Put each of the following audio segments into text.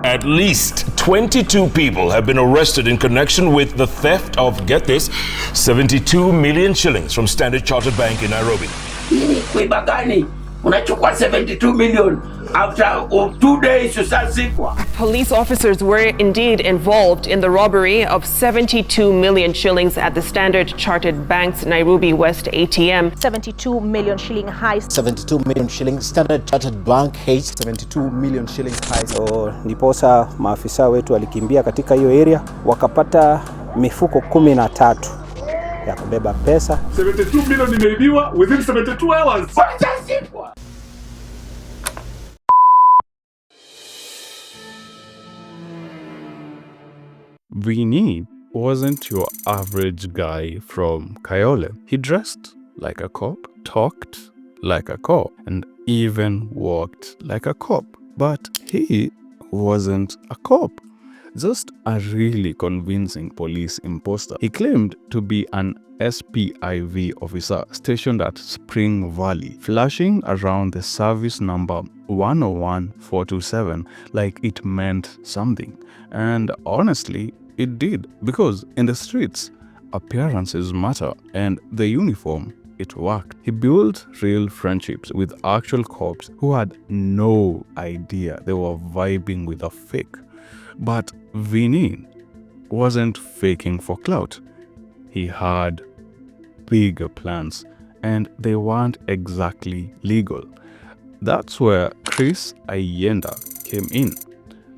At least 22 people have been arrested in connection with the theft of, get this, 72 million shillings from Standard Chartered Bank in Nairobi. Kuiba gani? Unachukua 72 million after 2 days usazikwa. Police officers were indeed involved in the robbery of 72 million shillings at the Standard Chartered Bank's Nairobi West ATM. 72 million shilling heist. 72 million shillings Standard Chartered Bank heist. 72 million shillings heist. So, ndiposa maafisa wetu walikimbia katika hiyo area wakapata mifuko 13 ya kubeba pesa. 72 million imeibiwa within 72 hours. Vini wasn't your average guy from Kayole. He dressed like a cop, talked like a cop, and even walked like a cop. But he wasn't a cop, just a really convincing police imposter. He claimed to be an SPIV officer stationed at Spring Valley, flashing around the service number 101427 like it meant something. And honestly, it did, because in the streets, appearances matter, and the uniform, it worked. He built real friendships with actual cops who had no idea they were vibing with a fake. But Vini wasn't faking for clout. He had bigger plans, and they weren't exactly legal. That's where Chris Ayenda came in.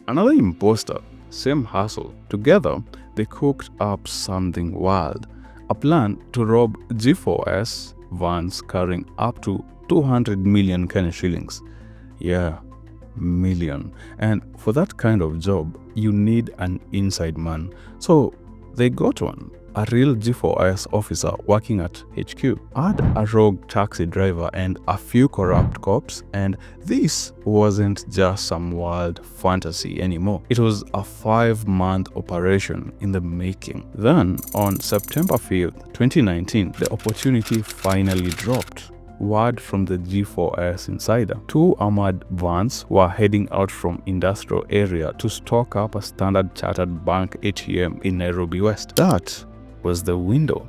Another imposter, same hustle. Together, they cooked up something wild. A plan to rob G4S vans carrying up to 200 million Kenya shillings. Yeah, million. And for that kind of job, you need an inside man. So they got one. A real G4S officer working at HQ, had a rogue taxi driver and a few corrupt cops, and this wasn't just some wild fantasy anymore. It was a 5-month operation in the making. Then, on September 5th, 2019, the opportunity finally dropped. Word from the G4S insider. 2 armored vans were heading out from industrial area to stock up a Standard Chartered Bank ATM in Nairobi West. That was the window,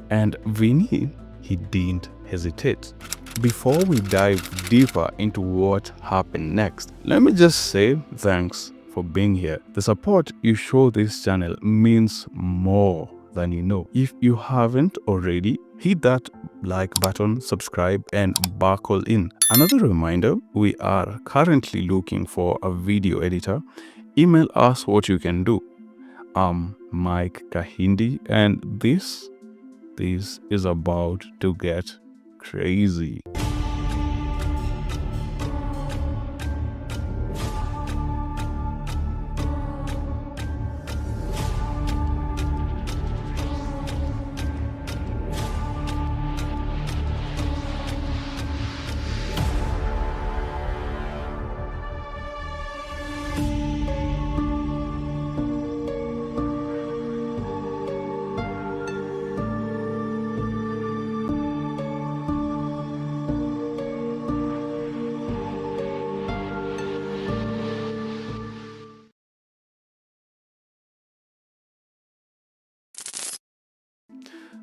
and Vini, he didn't hesitate. Before we dive deeper into what happened next, let me just say thanks for being here. The support you show this channel means more than you know. If you haven't already, hit that like button, subscribe, and buckle in. Another reminder, we are currently looking for a video editor. Email us what you can do. Mike Kahindi, and this is about to get crazy.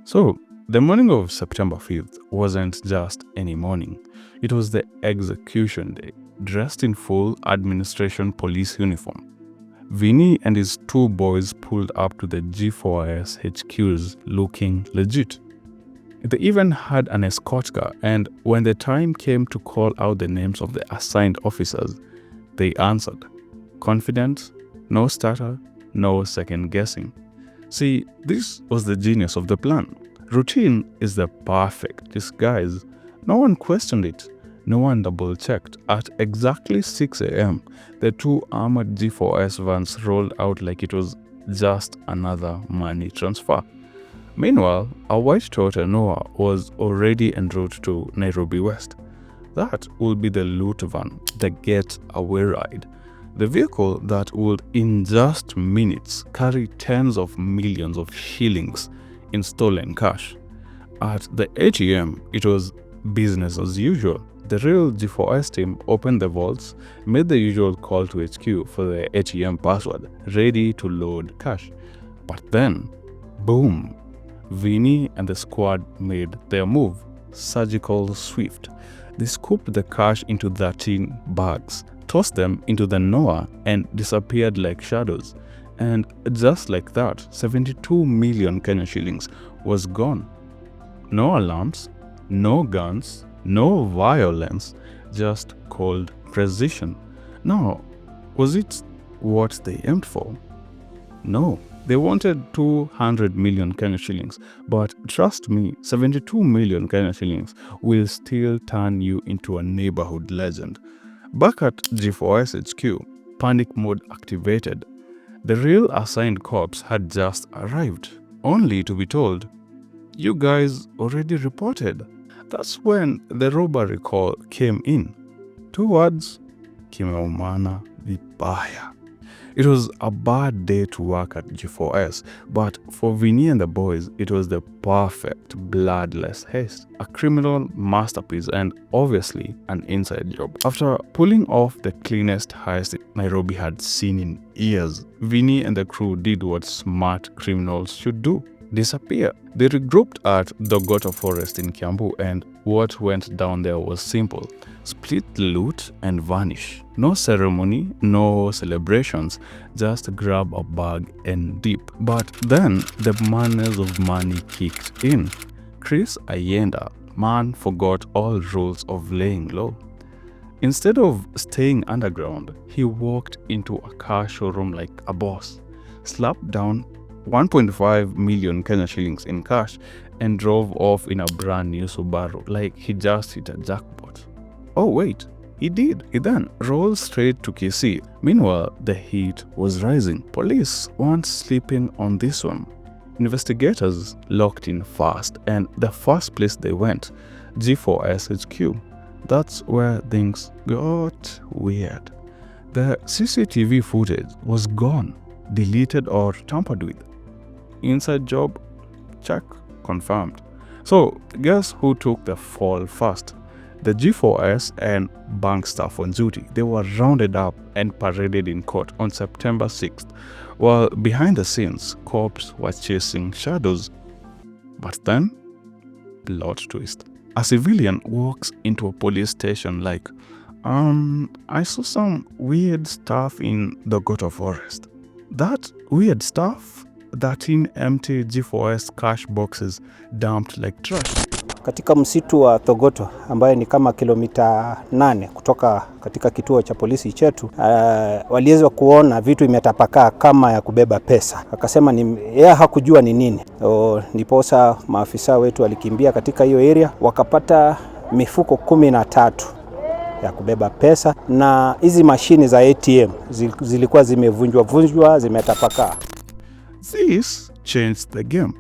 So, the morning of September 5th wasn't just any morning. It was the execution day, dressed in full administration police uniform. Vini and his 2 boys pulled up to the G4S HQs looking legit. They even had an escort car, and when the time came to call out the names of the assigned officers, they answered. Confident, no stutter, no second guessing. See, this was the genius of the plan. Routine is the perfect disguise. No one questioned it. No one double-checked. At exactly 6 a.m., the 2 armored G4S vans rolled out like it was just another money transfer. Meanwhile, a white Toyota Noah was already en route to Nairobi West. That would be the loot van, the get-away ride. The vehicle that would, in just minutes, carry tens of millions of shillings in stolen cash. At the ATM, it was business as usual. The real G4S team opened the vaults, made the usual call to HQ for the ATM password, ready to load cash. But then, boom, Vinny and the squad made their move. Surgical swift. They scooped the cash into 13 bags, tossed them into the Noah, and disappeared like shadows. And just like that, 72 million Kenya shillings was gone. No alarms, no guns, no violence, just cold precision. Now, was it what they aimed for? No, they wanted 200 million Kenya shillings, but trust me, 72 million Kenya shillings will still turn you into a neighborhood legend. Back at G4S HQ, panic mode activated. The real assigned cops had just arrived, only to be told, "You guys already reported." That's when the robbery call came in. 2 words, kimeumana vibaya. It was a bad day to work at G4S, but for Vinny and the boys, it was the perfect bloodless heist, a criminal masterpiece and obviously an inside job. After pulling off the cleanest heist Nairobi had seen in years, Vinny and the crew did what smart criminals should do: disappear. They regrouped at the Goto Forest in Kiambu, and what went down there was simple: split loot and vanish. No ceremony, no celebrations, just grab a bag and dip. But then the madness of money kicked in. Chris Ayenda, man, forgot all rules of laying low. Instead of staying underground, he walked into a car showroom like a boss, slapped down 1.5 million Kenya shillings in cash, and drove off in a brand new Subaru like he just hit a jackpot. Oh wait, he did. He then rolled straight to Kisii. Meanwhile, the heat was rising. Police weren't sleeping on this one. Investigators locked in fast, and the first place they went, G4S HQ. That's where things got weird. The CCTV footage was gone, deleted or tampered with. Inside job? Check. Confirmed. So, guess who took the fall first? The G4S and bank staff on duty. They were rounded up and paraded in court on September 6th, while behind the scenes, cops were chasing shadows. But then, plot twist. A civilian walks into a police station like, I saw some weird stuff in the Goto Forest. That weird stuff? 13 empty G4S cash boxes dumped like trash. Katika msitu wa Thogoto ambaye ni kama kilomita 8 kutoka katika kituo cha polisi chetu, waliweza kuona vitu imetapakaa kama ya kubeba pesa. Akasema yeye hakujua ni nini. Ndiposa maafisa wetu walikimbia katika hiyo area, wakapata mifuko 13 ya kubeba pesa, na hizi mashini za ATM zilikuwa zimevunjwa, zimetapakaa. This changed the game.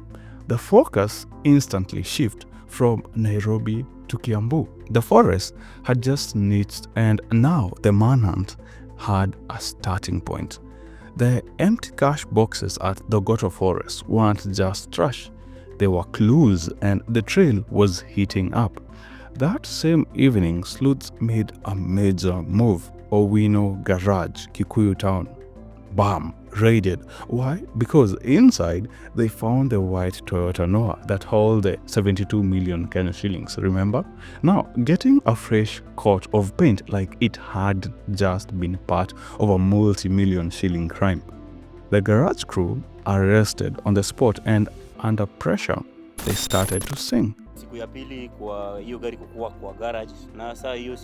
The focus instantly shifted from Nairobi to Kiambu. The forest had just snitched, and now the manhunt had a starting point. The empty cash boxes at the Goto Forest weren't just trash. They were clues, and the trail was heating up. That same evening, sleuths made a major move. Owino Garage, Kikuyu Town. Bam! Raided. Why? Because inside they found the white Toyota Noah that held the 72 million Kenya shillings, remember? Now, getting a fresh coat of paint like it had just been part of a multi-million shilling crime. The garage crew arrested on the spot, and under pressure, they started to sing. Siku ya pili kwa hiyo gari kukua kwa garage, na saa hiyo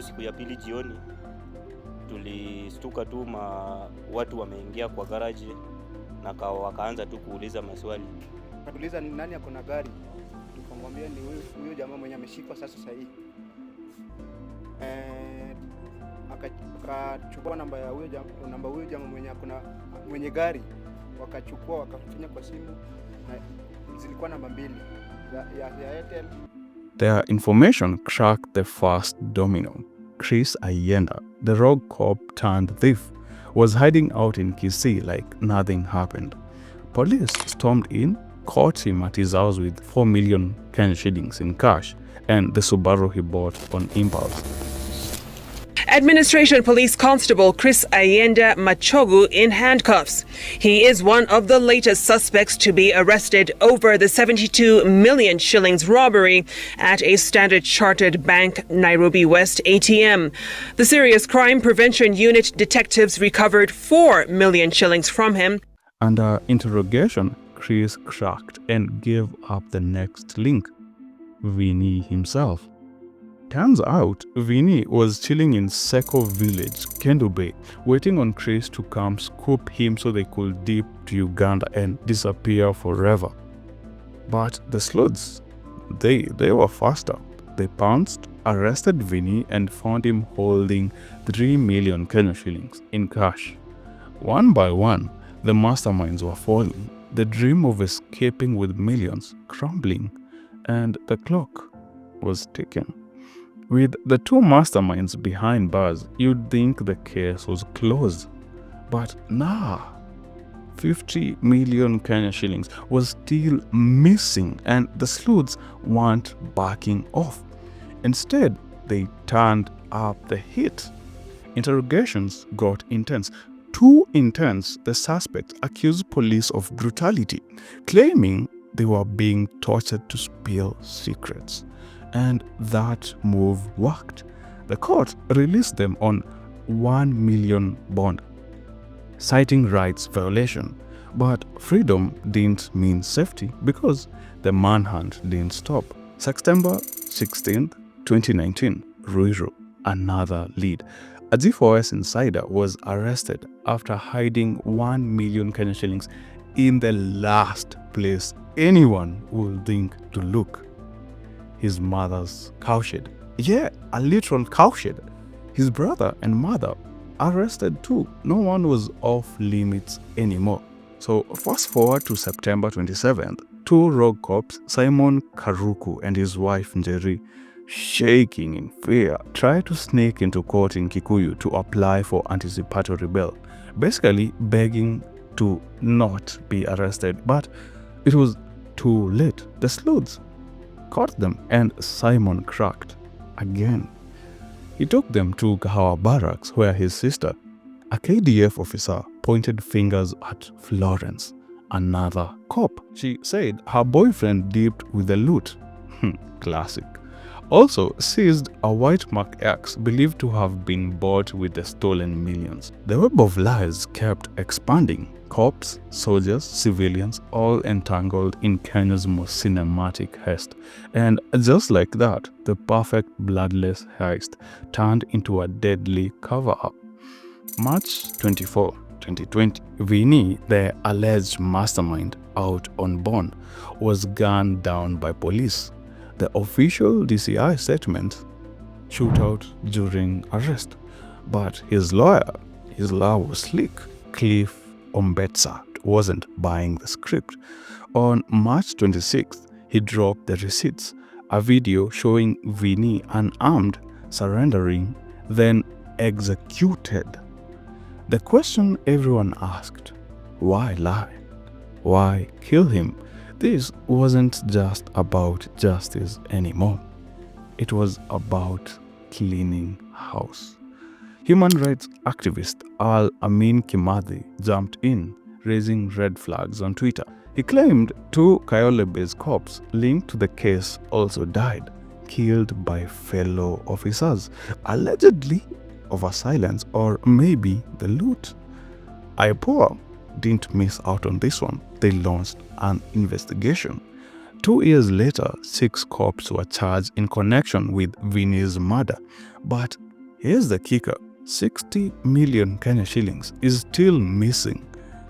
siku ya pili jioni tulistuka tu watu wameingia kwa garage na wakaanza tu kuuliza maswali. Tuliuliza nani ako na gari? Tukamwambia ni huyo jamaa mwenye ameshikwa sasa hivi. Akachukua namba ya huyo jamaa mwenye gari, wakachukua wakafinya kwa simu, na zilikuwa namba 2 ya Airtel. Their information cracked the first domino. Chris Ayenda, the rogue cop turned thief, was hiding out in Kisii like nothing happened. Police stormed in, caught him at his house with 4 million Kenya shillings in cash, and the Subaru he bought on impulse. Administration Police Constable Chris Ayenda Machogu in handcuffs. He is one of the latest suspects to be arrested over the 72 million shillings robbery at a Standard Chartered Bank Nairobi West ATM. The Serious Crime Prevention Unit detectives recovered 4 million shillings from him. Under interrogation, Chris cracked and gave up the next link, Vinny himself. Turns out, Vinny was chilling in Seko village, Kendu Bay, waiting on Chris to come scoop him so they could dip to Uganda and disappear forever. But the sleuths, they were faster. They pounced, arrested Vinny and found him holding 3 million Kenya shillings in cash. One by one, the masterminds were falling, the dream of escaping with millions crumbling, and the clock was ticking. With the two masterminds behind bars, you'd think the case was closed. But nah, 50 million Kenya shillings was still missing and the sleuths weren't backing off. Instead, they turned up the heat. Interrogations got intense. Too intense, the suspects accused police of brutality, claiming they were being tortured to spill secrets. And that move worked. The court released them on 1 million bond, citing rights violation. But freedom didn't mean safety because the manhunt didn't stop. September 16, 2019, Ruiru, another lead. A G4S insider was arrested after hiding 1 million Kenya shillings in the last place anyone would think to look. His mother's cowshed. Yeah, a literal cowshed. His brother and mother arrested too. No one was off limits anymore. So fast forward to September 27th, two rogue cops, Simon Karuku and his wife Njeri, shaking in fear, tried to sneak into court in Kikuyu to apply for anticipatory bail, basically begging to not be arrested. But it was too late. The sleuths caught them and Simon cracked again. He took them to Kahawa Barracks where his sister, a KDF officer, pointed fingers at Florence, another cop. She said her boyfriend dipped with the loot. Classic. Also seized a white Mark X believed to have been bought with the stolen millions. The web of lies kept expanding. Cops, soldiers, civilians, all entangled in Kenya's most cinematic heist. And just like that, the perfect bloodless heist turned into a deadly cover-up. March 24, 2020, Vinny, the alleged mastermind out on bond, was gunned down by police. The official DCI statement: shootout during arrest. But his lawyer was slick. Wycliffe Owour wasn't buying the script. On March 26th, he dropped the receipts, a video showing Vinny unarmed, surrendering, then executed. The question everyone asked: why lie? Why kill him? This wasn't just about justice anymore. It was about cleaning house. Human rights activist Al-Amin Kimathi jumped in, raising red flags on Twitter. He claimed two Kayole-based cops linked to the case also died, killed by fellow officers, allegedly over silence or maybe the loot. IPOA didn't miss out on this one. They launched an investigation. 2 years later, 6 cops were charged in connection with Vinny's murder. But here's the kicker: 60 million Kenya shillings is still missing.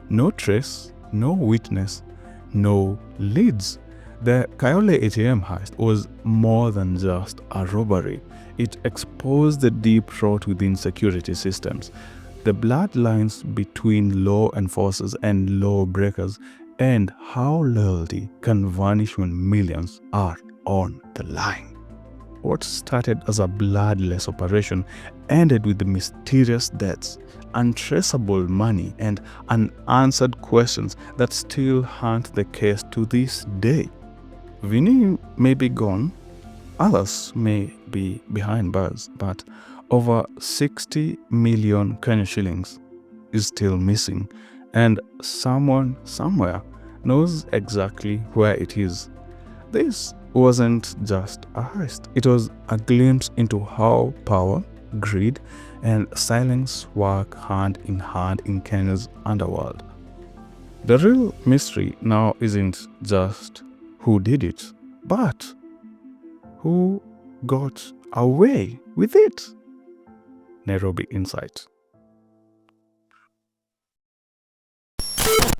No trace, no witness, no leads. The Kayole ATM heist was more than just a robbery. It exposed the deep rot within security systems, the bloodlines between law enforcers and lawbreakers, and how loyalty can vanish when millions are on the line. What started as a bloodless operation ended with the mysterious deaths, untraceable money, and unanswered questions that still haunt the case to this day. Vinny may be gone, Others may be behind bars, but over 60 million Kenya shillings is still missing, and someone somewhere knows exactly where it is. This wasn't just a heist. It was a glimpse into how power, greed, and silence work hand in hand in Kenya's underworld. The real mystery now isn't just who did it, but who got away with it. Nairobi Insight.